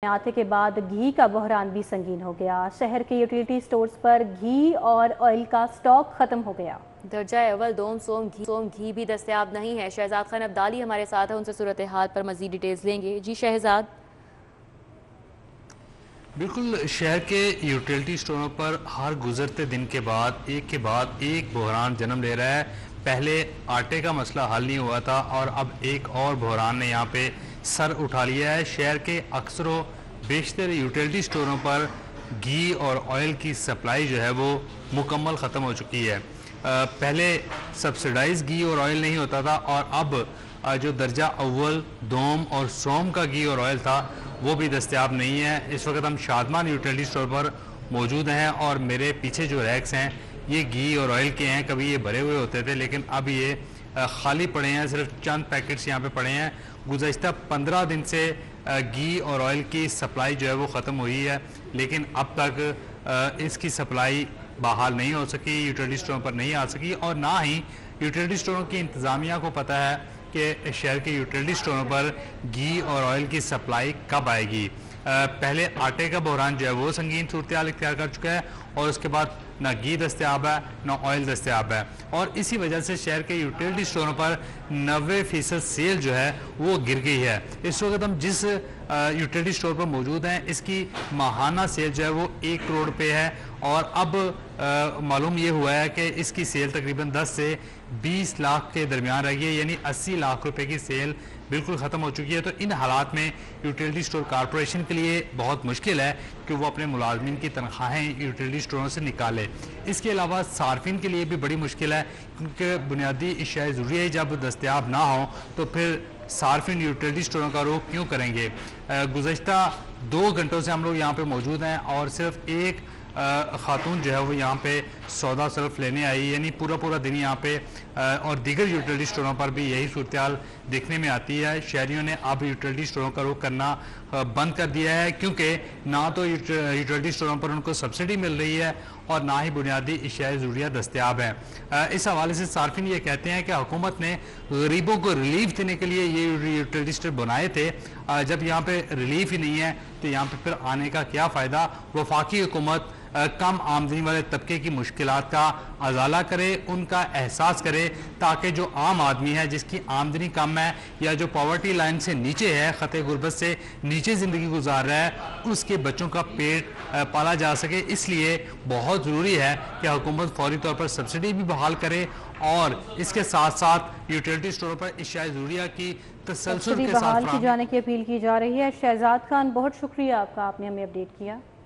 आते के बाद घी का बहरान भी संगीन हो गया। शहर के यूटिलिटी स्टोर्स पर घी और ऑयल का स्टॉक खत्म हो गया। दर्जा अव्वल दोम सोम घी भी दस्तयाब नहीं है। शहजाद खान अब्दाली हमारे साथ है, उनसे सूरत हाल पर मजीद डिटेल्स लेंगे। जी शहजाद। बिल्कुल, शहर के यूटिलिटी स्टोरों पर हर गुजरते दिन के बाद एक बहरान जन्म ले रहा है। पहले आटे का मसला हल नहीं हुआ था और अब एक और बहरान ने यहाँ पे सर उठा लिया है। शहर के अक्सरों बेशतर यूटिलिटी स्टोरों पर घी और ऑयल की सप्लाई जो है वो मुकम्मल ख़त्म हो चुकी है। पहले सब्सिडाइज घी और ऑयल नहीं होता था और अब जो दर्जा अव्वल दोम और सोम का घी और ऑयल था वो भी दस्तयाब नहीं है। इस वक्त हम शादमान यूटिलिटी स्टोर पर मौजूद हैं और मेरे पीछे जो रैक्स हैं ये घी और ऑयल के हैं। कभी ये भरे हुए होते थे लेकिन अब ये खाली पड़े हैं, सिर्फ चंद पैकेट्स यहाँ पे पड़े हैं। गुज़श्ता 15 दिन से घी और ऑयल की सप्लाई जो है वो ख़त्म हुई है लेकिन अब तक इसकी सप्लाई बहाल नहीं हो सकी, यूटिलिटी स्टोरों पर नहीं आ सकी और ना ही यूटिलिटी स्टोरों की इंतज़ामिया को पता है कि शहर के यूटिलिटी स्टोरों पर घी और ऑयल की सप्लाई कब आएगी। पहले आटे का बहरान जो है वो संगीन सूरत-ए-हाल इख्तियार कर चुका है और उसके बाद ना घी दस्तयाब है ना ऑयल दस्तयाब है और इसी वजह से शहर के यूटिलिटी स्टोरों पर 90% सेल जो है वो गिर गई है। इस वक्त हम जिस यूटिलिटी स्टोर पर मौजूद हैं इसकी माहाना सेल जो है वो 1 करोड़ रुपये है और अब मालूम ये हुआ है कि इसकी सेल तकरीबन 10 से 20 लाख के दरमियान रह गई है, यानी 80 लाख रुपए की सेल बिल्कुल ख़त्म हो चुकी है। तो इन हालात में यूटिलिटी स्टोर कॉरपोरेशन के लिए बहुत मुश्किल है कि वो अपने मुलाजमीन की तनख्वाहें यूटिलिटी स्टोरों से निकाले। इसके अलावा सार्फिन के लिए भी बड़ी मुश्किल है क्योंकि बुनियादी अशियाए ज़रूरी जब दस्तयाब ना हो तो फिर सार्फिन यूटिलिटी स्टोरों का रुख क्यों करेंगे। गुज़श्ता 2 घंटों से हम लोग यहाँ पे मौजूद हैं और सिर्फ एक खातून जो है वो यहाँ पे सौदा सर्फ लेने आई, यानी पूरा दिन यहाँ पे और दीगर यूटिलिटी स्टोरों पर भी यही सूरत-ए-हाल देखने में आती है। शहरियों ने अब यूटिलिटी स्टोरों का रुख करना बंद कर दिया है क्योंकि ना तो यूटिलिटी स्टोरों पर उनको सब्सिडी मिल रही है और ना ही बुनियादी अशियाए ज़रूरियात दस्तयाब हैं। इस हवाले से सार्फिन ये कहते हैं कि हुकूमत ने गरीबों को रिलीफ देने के लिए ये यूटिलिटी स्टोर बनाए थे। जब यहाँ पे रिलीफ ही नहीं है तो यहाँ पे फिर आने का क्या फ़ायदा। वफाकी हुकूमत कम आमदनी वाले तबके की मुश्किलात का अजाला करे, उनका एहसास करे ताकि जो आम आदमी है जिसकी आमदनी कम है या जो पॉवर्टी लाइन से नीचे है, ख़ते गुर्बत से नीचे ज़िंदगी गुजार रहा है, उसके बच्चों का पेट पाला जा सके। इसलिए बहुत ज़रूरी है कि हुकूमत फौरी तौर पर सब्सिडी भी बहाल करे और इसके साथ साथ यूटिलिटी स्टोरों पर अशियाए ज़रूरिया की तसलसल के साथ बहाल की जाने की अपील की जा रही है। शहजाद खान, बहुत शुक्रिया आपका, आपने हमें अपडेट किया।